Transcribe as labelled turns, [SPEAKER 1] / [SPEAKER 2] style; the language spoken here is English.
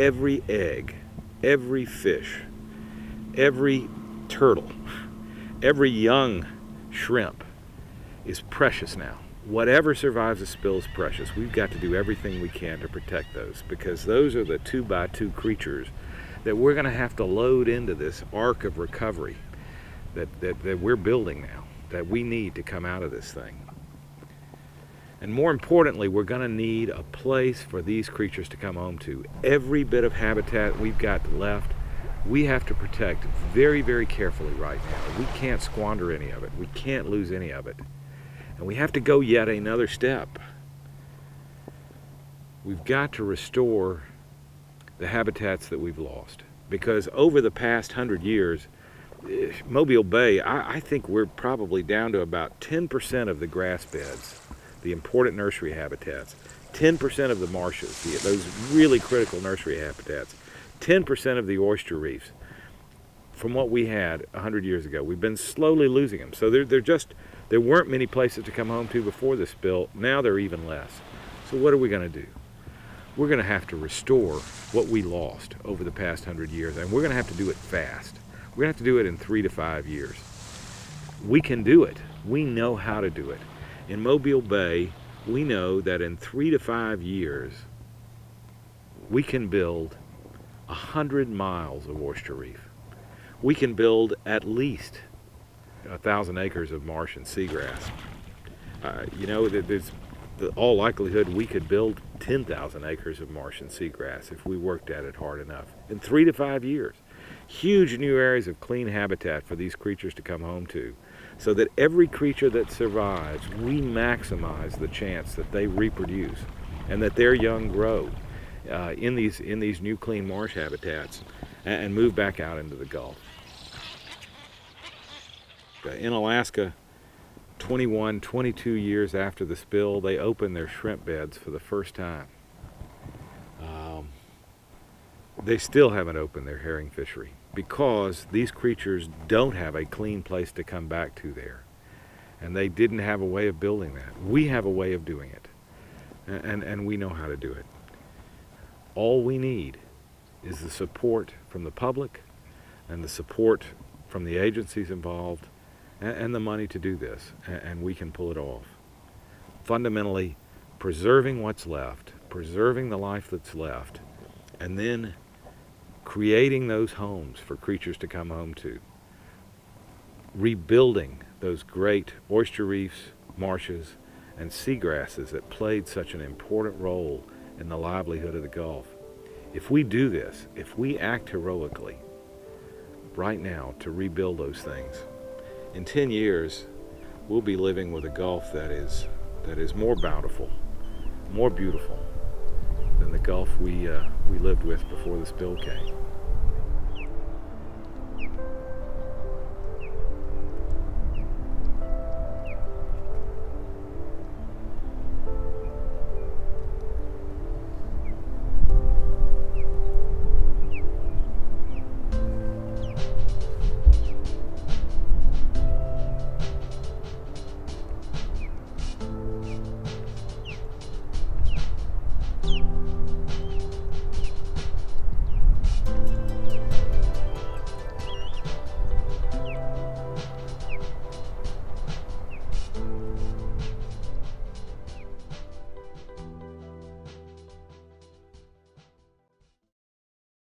[SPEAKER 1] every egg, every fish, every turtle, every young shrimp is precious now. Whatever survives a spill is precious. We've got to do everything we can to protect those, because those are the 2x2 creatures that we're going to have to load into this arc of recovery that we're building now, that we need to come out of this thing. And more importantly, we're going to need a place for these creatures to come home to. Every bit of habitat we've got left, we have to protect very, very carefully right now. We can't squander any of it. We can't lose any of it. And we have to go yet another step. We've got to restore the habitats that we've lost. Because over the past 100 years, Mobile Bay, I think we're probably down to about 10% of the grass beds, the important nursery habitats, 10% of the marshes, those really critical nursery habitats, 10% of the oyster reefs from what we had 100 years ago. We've been slowly losing them. So there weren't many places to come home to before the spill. Now there are even less. So what are we going to do? We're going to have to restore what we lost over the past 100 years, and we're going to have to do it fast. We're going to have to do it in 3 to 5 years. We can do it. We know how to do it. In Mobile Bay, we know that in 3 to 5 years, we can build 100 miles of oyster reef. We can build at least 1,000 acres of marsh and seagrass. There's all likelihood we could build 10,000 acres of marsh and seagrass if we worked at it hard enough in 3 to 5 years. Huge new areas of clean habitat for these creatures to come home to, so that every creature that survives, we maximize the chance that they reproduce and that their young grow in these new clean marsh habitats and move back out into the Gulf. In Alaska, 21, 22 years after the spill, they opened their shrimp beds for the first time. They still haven't opened their herring fishery because these creatures don't have a clean place to come back to there. And they didn't have a way of building that. We have a way of doing it. And we know how to do it. All we need is the support from the public and the support from the agencies involved and the money to do this, and we can pull it off. Fundamentally, preserving what's left, preserving the life that's left, and then creating those homes for creatures to come home to. Rebuilding those great oyster reefs, marshes, and seagrasses that played such an important role in the livelihood of the Gulf. If we do this, if we act heroically right now to rebuild those things, in 10 years, we'll be living with a Gulf that is more bountiful, more beautiful than the Gulf we lived with before the spill came.